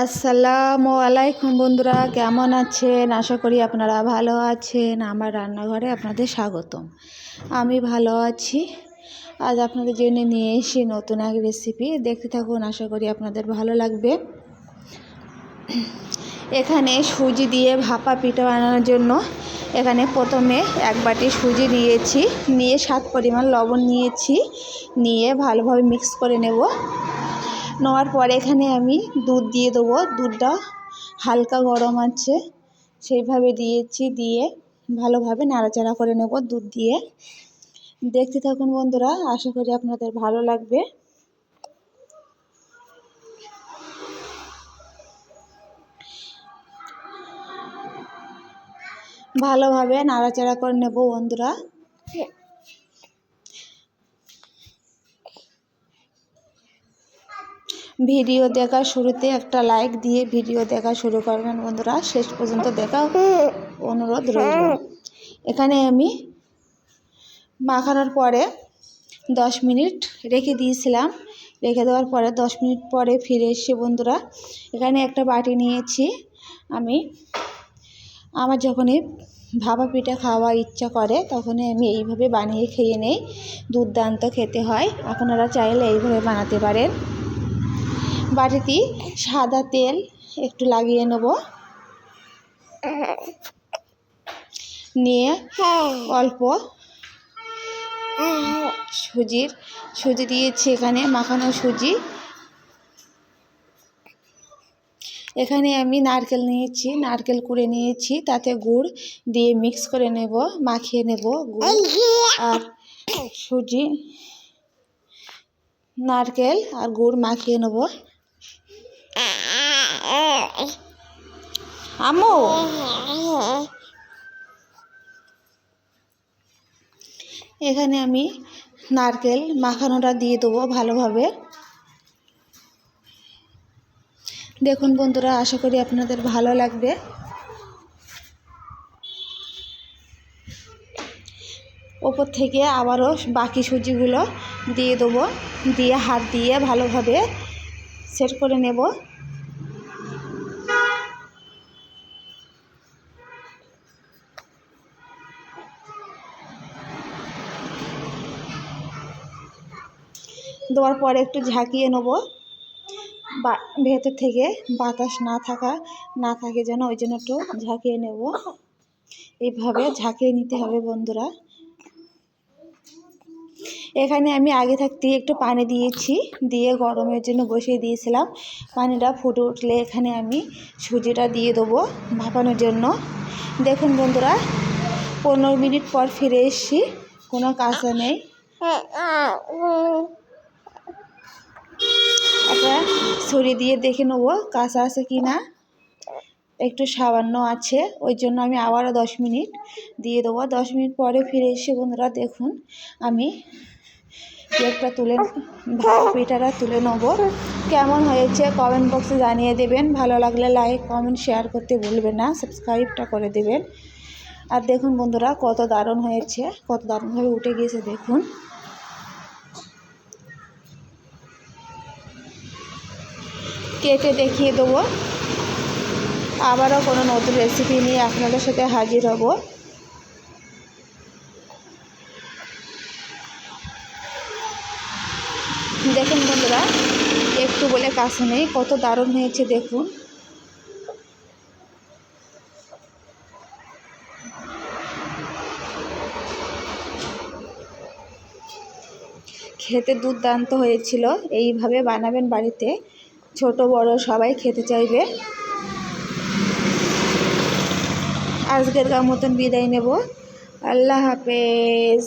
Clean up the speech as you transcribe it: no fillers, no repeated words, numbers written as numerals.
আসসালামু আলাইকুম বন্ধুরা, কেমন আছেন? আশা করি আপনারা ভালো আছেন। আমার রান্নাঘরে আপনাদের স্বাগতম। আমি ভালো আছি। আজ আপনাদের জন্য নিয়ে এসেছি নতুন এক রেসিপি। দেখতে থাকুন, আশা করি আপনাদের ভালো লাগবে। এখানে সুজি দিয়ে ভাপা পিঠা বানানোর জন্য এখানে প্রথমে এক বাটি সুজি নিয়েছি, নিয়ে স্বাদ পরিমাণ লবণ নিয়েছি, নিয়ে ভালোভাবে মিক্স করে নেওয়ার পরে এখানে আমি দুধ দিয়ে দেবো। দুধটা হালকা গরম আছে সেইভাবে দিয়েছি, দিয়ে ভালোভাবে নাড়াচাড়া করে নেব দুধ দিয়ে। দেখতে থাকুন বন্ধুরা, আশা করি আপনাদের ভালো লাগবে। ভালোভাবে নাড়াচাড়া করে নেব বন্ধুরা। ভিডিও দেখার শুরুতে একটা লাইক দিয়ে ভিডিও দেখা শুরু করবেন বন্ধুরা, শেষ পর্যন্ত দেখা অনুরোধ রইল। এখানে আমি মাখানোর পরে 10 মিনিট রেখে দিয়েছিলাম। রেখে দেওয়ার পরে 10 মিনিট পরে ফিরে এসে বন্ধুরা এখানে একটা বাটি নিয়েছি। আমার যখনই ভাপা পিঠা খাওয়া ইচ্ছা করে তখনই আমি এইভাবে বানিয়ে খেয়ে নেই। দুর্দান্ত খেতে হয়, আপনারা চাইলে এইভাবে বানাতে পারেন। বাটিতে সাদা তেল একটু লাগিয়ে নেব, নিয়ে অল্প সুজি দিয়েছি এখানে, মাখানো সুজি। এখানে আমি নারকেল নিয়েছি, নারকেল কুড়ে নিয়েছি, তাতে গুড় দিয়ে মিক্স করে নেব, মাখিয়ে নেব গুড় আর সুজি, নারকেল আর গুড় মাখিয়ে নেব। আম্মু এখানে আমি নারকেল মাখানোটা দিয়ে দেবো ভালোভাবে। দেখুন বন্ধুরা, আশা করি আপনাদের ভালো লাগবে। ওপর থেকে আবারও বাকি সুজিগুলো দিয়ে দেবো, দিয়ে হাত দিয়ে ভালোভাবে সেট করে নেব। দেওয়ার পরে একটু ঝাঁকিয়ে নেব, ভেতর থেকে বাতাস না থাকে যেন, ওই জন্য একটু ঝাঁকিয়ে নেব। এইভাবে ঝাঁকিয়ে নিতে হবে বন্ধুরা। এখানে আমি আগে থাকতে একটু পানি দিয়েছি, দিয়ে গরমের জন্য বসিয়ে দিয়েছিলাম। পানিটা ফুটে উঠলে এখানে আমি সুজিটা দিয়ে দেবো ভাপানোর জন্য। দেখুন বন্ধুরা, 15 মিনিট পর ফিরে এসেছি, কোনো কাঁচা নেই। একটা ছুরি দিয়ে দেখে নেবো কাঁচা আছে কি না, একটু সামান্য আছে, ওই জন্য আমি আবারও 10 মিনিট দিয়ে দেবো। 10 মিনিট পরে ফিরে এসে বন্ধুরা দেখুন, আমি পিঠাটা তুলে নেব। কেমন হয়েছে কমেন্ট বক্সে জানিয়ে দেবেন। ভালো লাগলে লাইক কমেন্ট শেয়ার করতে ভুলবেন না, সাবস্ক্রাইবটা করে দেবেন। আর দেখুন বন্ধুরা কত দারুণ হয়েছে, কত দারুণভাবে উঠে গিয়েছে দেখুন। কেটে দেখিয়ে দেবো। আবারও কোনো নতুন রেসিপি নিয়ে আপনাদের সাথে হাজির হব। দেখুন বন্ধুরা, একটু বলে কাছে নেই, কত দারুণ হয়েছে দেখুন। খেতে দুর্দান্ত হয়েছিল। এইভাবে বানাবেন বাড়িতে, ছোট বড় সবাই খেতে চাইবে। আজকের মতন বিদায় নেব। আল্লাহ হাফেজ।